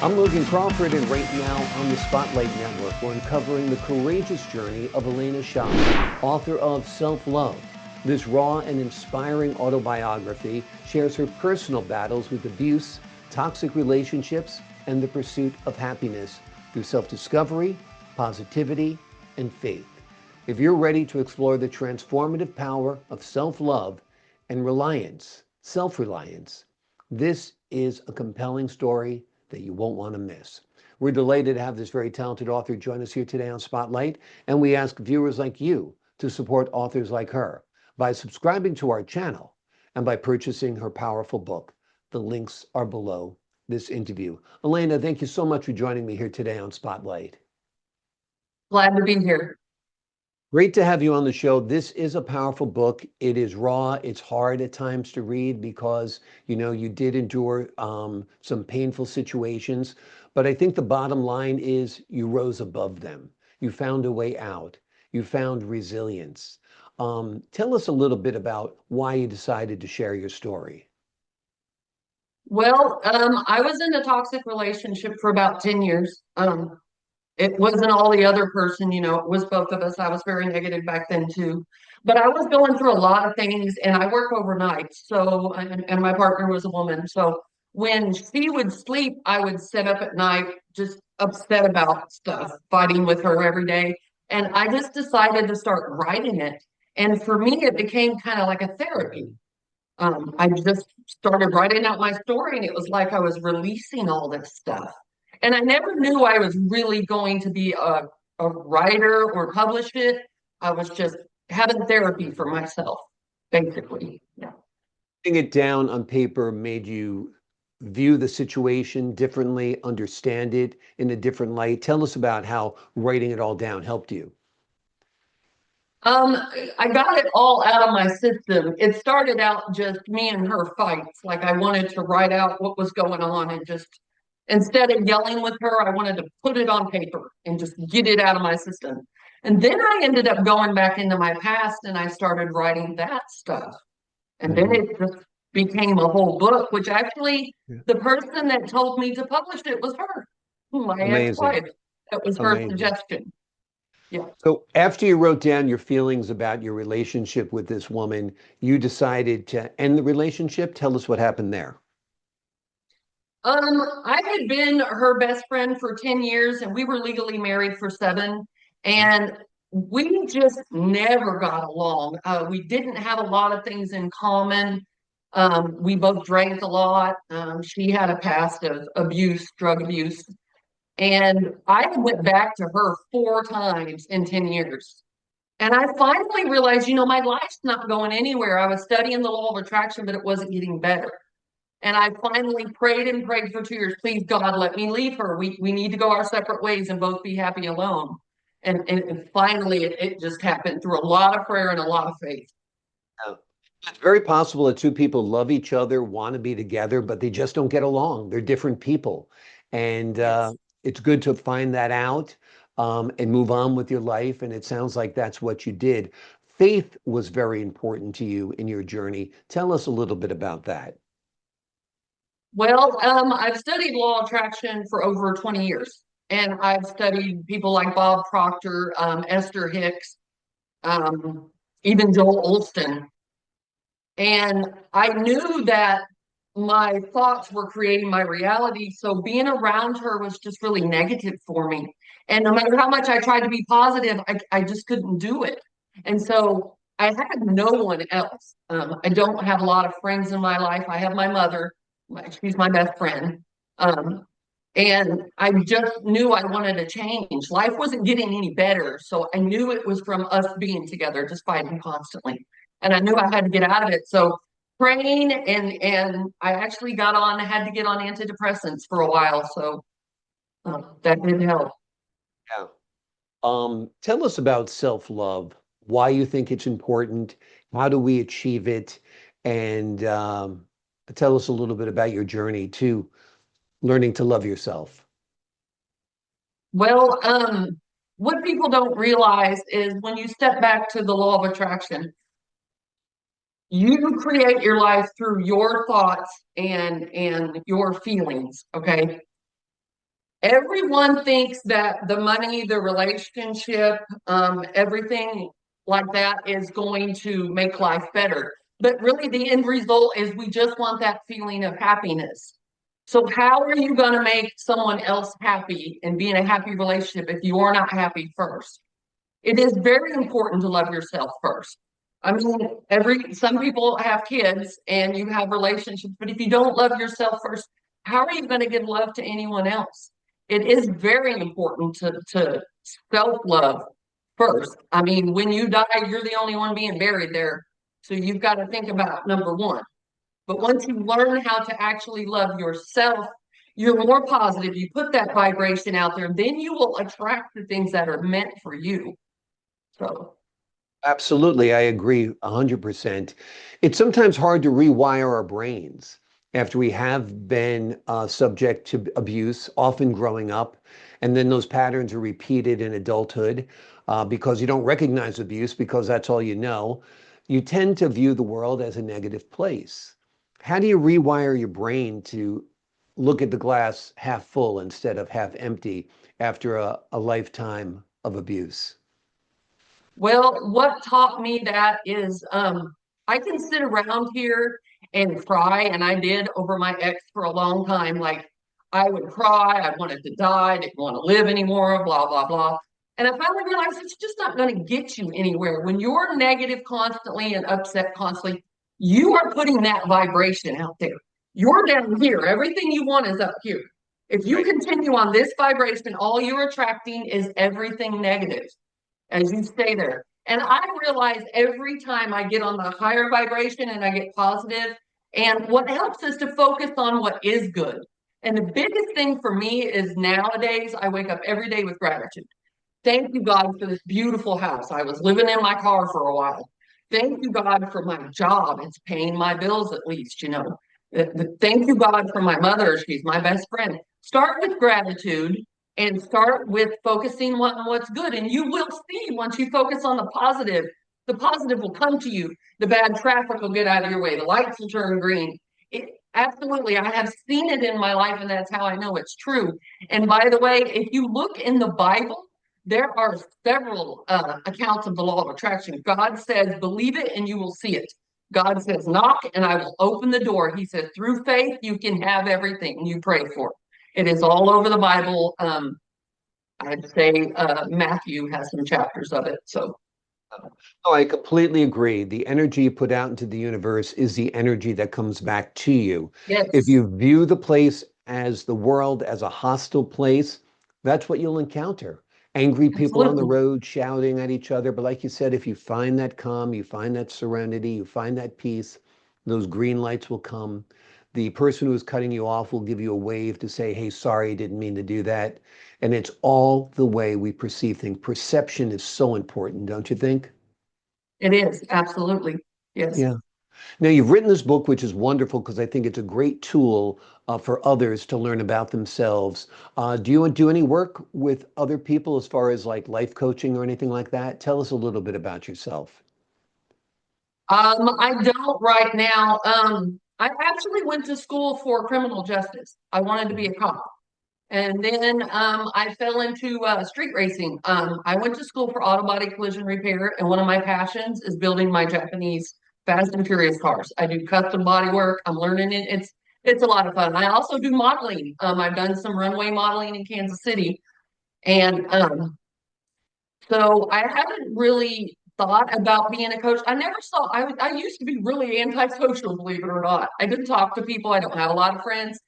I'm Logan Crawford, and right now on the Spotlight Network, we're uncovering the courageous journey of Elena Shah, author of Self-Love. This raw and inspiring autobiography shares her personal battles with abuse, toxic relationships, and the pursuit of happiness through self-discovery, positivity, and faith. If you're ready to explore the transformative power of self-love and reliance, self-reliance, this is a compelling story that you won't want to miss. We're delighted to have this very talented author join us here today on Spotlight, and we ask viewers like you to support authors like her by subscribing to our channel and by purchasing her powerful book. The links are below this interview. Elena, thank you so much for joining me here today on Spotlight. Glad to be here. Great to have you on the show. This is a powerful book. It is raw. It's hard at times to read because, you did endure some painful situations. But I think the bottom line is you rose above them. You found a way out. You found resilience. Tell us a little bit about why you decided to share your story. Well, I was in a toxic relationship for about 10 years. It wasn't all the other person, it was both of us. I was very negative back then too. But I was going through a lot of things and I work overnight. So, and my partner was a woman. So when she would sleep, I would sit up at night just upset about stuff, fighting with her every day. And I just decided to start writing it. And for me, it became kind of like a therapy. I just started writing out my story, and it was like I was releasing all this stuff. And I never knew I was really going to be a writer or publish it. I was just having therapy for myself, basically. Yeah. Putting it down on paper made you view the situation differently, understand it in a different light. Tell us about how writing it all down helped you. Um, I got it all out of my system. It started out just me and her fights. Like I wanted to write out what was going on and just instead of yelling with her, I wanted to put it on paper and just get it out of my system. And then I ended up going back into my past and I started writing that stuff. And then Mhm. it just became a whole book, which actually Yeah. the person that told me to publish it was her, my Amazing. ex-wife. That was her Amazing. suggestion. Yeah. So after you wrote down your feelings about your relationship with this woman, you decided to end the relationship. Tell us what happened there. I had been her best friend for 10 years and we were legally married for 7. And we just never got along. We didn't have a lot of things in common. We both drank a lot. She had a past of abuse, drug abuse. And I went back to her 4 times in 10 years. And I finally realized, my life's not going anywhere. I was studying the law of attraction, but it wasn't getting better. And I finally prayed and prayed for 2 years. Please, God, let me leave her. We need to go our separate ways and both be happy alone. And finally, it just happened through a lot of prayer and a lot of faith. Yeah. It's very possible that two people love each other, want to be together, but they just don't get along. They're different people. And Yes. it's good to find that out and move on with your life. And it sounds like that's what you did. Faith was very important to you in your journey. Tell us a little bit about that. Well, I've studied law of attraction for over 20 years. And I've studied people like Bob Proctor, Esther Hicks, um, even Joel Olston. And I knew that my thoughts were creating my reality. So being around her was just really negative for me. And no matter how much I tried to be positive, I just couldn't do it. And so I had no one else. I don't have a lot of friends in my life. I have my mother, she's my best friend. Um, and I just knew I wanted to change. Life wasn't getting any better. So I knew it was from us being together, just fighting constantly. And I knew I had to get out of it. So praying and I actually had to get on antidepressants for a while. So that did help. Yeah. Tell us about self-love, why you think it's important, how do we achieve it, and tell us a little bit about your journey to learning to love yourself. Well, what people don't realize is when you step back to the law of attraction, you create your life through your thoughts and your feelings. Okay. Everyone thinks that the money, the relationship, everything like that is going to make life better. But really, the end result is we just want that feeling of happiness. So, how are you going to make someone else happy and be in a happy relationship if you are not happy first? It is very important to love yourself first. I mean, some people have kids and you have relationships, but if you don't love yourself first, how are you going to give love to anyone else? It is very important to self-love first. I mean, when you die, you're the only one being buried there. So you've got to think about number one. But once you learn how to actually love yourself, you're more positive. You put that vibration out there, then you will attract the things that are meant for you. So, Absolutely, I agree 100%. It's sometimes hard to rewire our brains after we have been subject to abuse, often growing up, and then those patterns are repeated in adulthood because you don't recognize abuse because that's all you know. You tend to view the world as a negative place. How do you rewire your brain to look at the glass half full instead of half empty after a lifetime of abuse? well, what taught me that is I can sit around here and cry, and I did over my ex for a long time. Like I would cry, I wanted to die, didn't want to live anymore, blah, blah, blah. And I finally realized it's just not going to get you anywhere. When you're negative constantly and upset constantly, you are putting that vibration out there. You're down here. Everything you want is up here. If you Right. continue on this vibration, all you're attracting is everything negative as you stay there. And I realize every time I get on the higher vibration and I get positive, and what helps is to focus on what is good. And the biggest thing for me is nowadays, I wake up every day with gratitude. Thank you, God, for this beautiful house. I was living in my car for a while. Thank you, God, for my job. It's paying my bills at least, you know. Thank you, God, for my mother. She's my best friend. Start with gratitude and start with focusing on what's good. And you will see once you focus on the positive will come to you. The bad traffic will get out of your way. The lights will turn green. Absolutely. I have seen it in my life, and that's how I know it's true. And by the way, if you look in the Bible, there are several accounts of the law of attraction. God says, believe it and you will see it. God says, knock and I will open the door. He says, through faith, you can have everything you pray for. It is all over the Bible. I'd say Matthew has some chapters of it. So, Oh, I completely agree. The energy you put out into the universe is the energy that comes back to you. If yes, you view the place as the world as a hostile place, that's what you'll encounter. Angry people on the absolutely. road shouting at each other. But like you said, if you find that calm, you find that serenity, you find that peace, those green lights will come. The person who is cutting you off will give you a wave to say, hey, sorry, didn't mean to do that. And it's all the way we perceive things. Perception is so important, don't you think? It is. Absolutely. Yes. Yeah. Now, you've written this book, which is wonderful because I think it's a great tool for others to learn about themselves. Do you do any work with other people as far as like life coaching or anything like that? Tell us a little bit about yourself. I don't right now. I actually went to school for criminal justice. I wanted to be a cop. And then I fell into street racing. I went to school for auto body collision repair, and one of my passions is building my Japanese Fast and Furious cars. I do custom body work. I'm learning it. It's a lot of fun. I also do modeling. I've done some runway modeling in Kansas City, and so I haven't really thought about being a coach. I never saw. I used to be really antisocial, believe it or not. I didn't talk to people. I don't have a lot of friends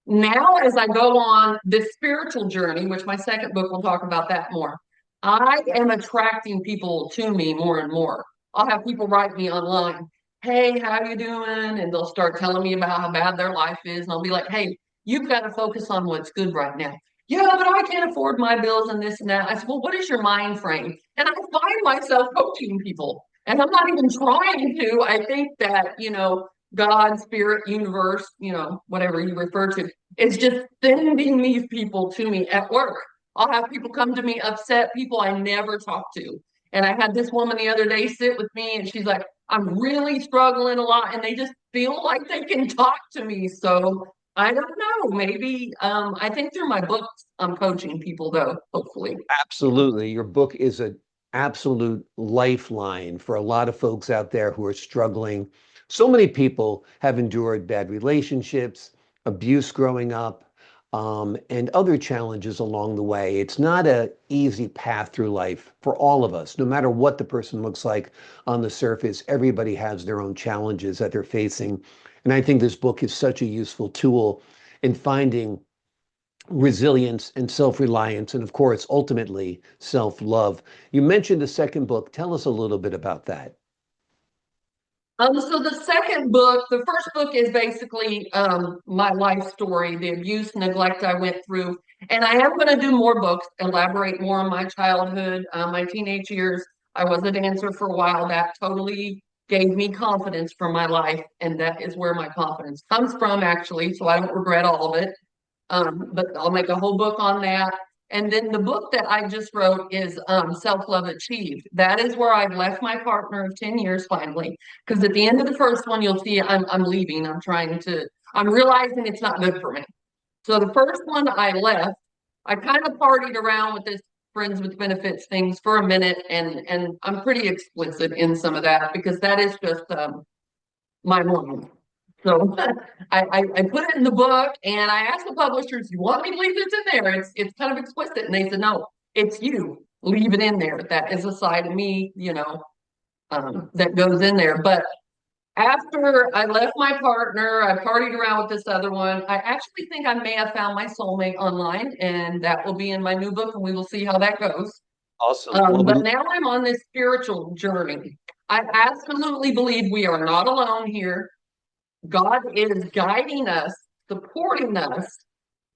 now as I go on this spiritual journey, which my second book will talk about that more, I am attracting people to me more and more. I'll have people write me online, hey, how you doing? And they'll start telling me about how bad their life is. And I'll be like, hey, you've got to focus on what's good right now. Yeah, but I can't afford my bills and this and that. I said, well, what is your mind frame? And I find myself coaching people. And I'm not even trying to. I think that, God, spirit, universe, whatever you refer to, is just sending these people to me at work. I'll have people come to me upset, people I never talk to. And I had this woman the other day sit with me and she's like, I'm really struggling a lot. And they just feel like they can talk to me. So I don't know. Maybe I think through my books I'm coaching people though, hopefully. Yeah. Absolutely. Your book is an absolute lifeline for a lot of folks out there who are struggling. So many people have endured bad relationships, abuse growing up, and other challenges along the way. It's not an easy path through life for all of us, no matter what the person looks like on the surface. Everybody has their own challenges that they're facing. And I think this book is such a useful tool in finding resilience and self-reliance, and of course, ultimately, self-love. You mentioned the second book. Tell us a little bit about that. So the second book, the first book is basically my life story, the abuse, neglect I went through. And I am going to do more books, elaborate more on my childhood, my teenage years. I was a dancer for a while. That totally gave me confidence for my life. And that is where my confidence comes from, actually. So I don't regret all of it. But I'll make a whole book on that. And then the book that I just wrote is Self-Love Achieved. That is where I've left my partner of 10 years finally. Because at the end of the first one, you'll see I'm leaving. I'm realizing it's not good for me. So the first one I left, I kind of partied around with this friends with benefits things for a minute, and I'm pretty explicit in some of that because that is just my mom. So I put it in the book and I asked the publishers, you want me to leave this in there? It's kind of explicit. And they said, no, it's you. Leave it in there. That is a side of me, that goes in there. But after I left my partner, I partied around with this other one. I actually think I may have found my soulmate online, and that will be in my new book, and we will see how that goes. Awesome. Well, But now I'm on this spiritual journey. I absolutely believe we are not alone here. God is guiding us, supporting us,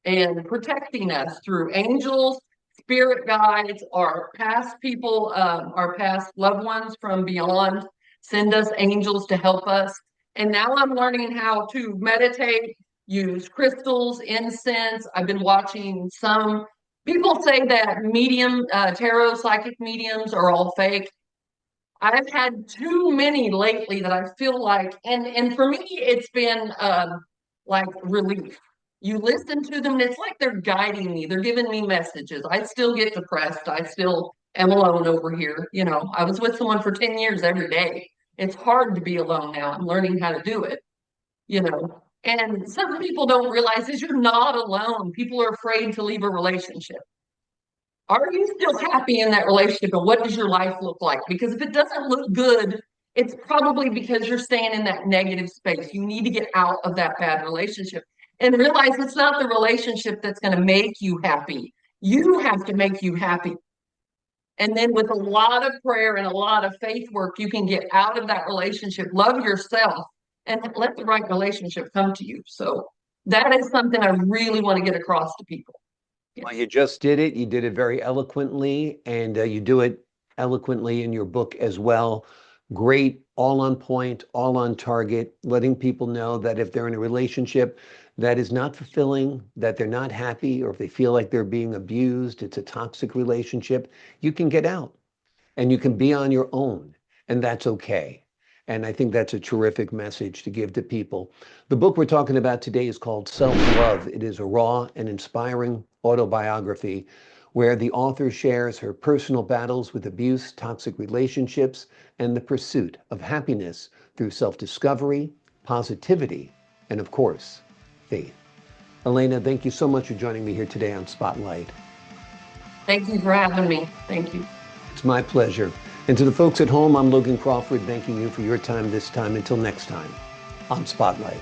and protecting us through angels, spirit guides, our past people, our past loved ones from beyond send us angels to help us. And now I'm learning how to meditate, use crystals, incense. I've been watching some people say that tarot psychic mediums are all fake. I've had too many lately that I feel like, and for me, it's been like relief. You listen to them, and it's like they're guiding me. They're giving me messages. I still get depressed. I still am alone over here. I was with someone for 10 years every day. It's hard to be alone now. I'm learning how to do it, you know. And some people don't realize is you're not alone. People are afraid to leave a relationship. Are you still happy in that relationship? And what does your life look like? Because if it doesn't look good, it's probably because you're staying in that negative space. You need to get out of that bad relationship and realize it's not the relationship that's going to make you happy. You have to make you happy. And then with a lot of prayer and a lot of faith work, you can get out of that relationship, love yourself, and let the right relationship come to you. So that is something I really want to get across to people. Well, you just did it. You did it very eloquently, and you do it eloquently in your book as well. Great, all on point, all on target, letting people know that if they're in a relationship that is not fulfilling, that they're not happy, or if they feel like they're being abused, it's a toxic relationship, you can get out and you can be on your own, and that's okay. And I think that's a terrific message to give to people. The book we're talking about today is called Self-Love. It is a raw and inspiring autobiography where the author shares her personal battles with abuse, toxic relationships, and the pursuit of happiness through self-discovery, positivity, and of course, faith. Elena, thank you so much for joining me here today on Spotlight. Thank you for having me. Thank you. It's my pleasure. And to the folks at home, I'm Logan Crawford, thanking you for your time this time. Until next time on Spotlight.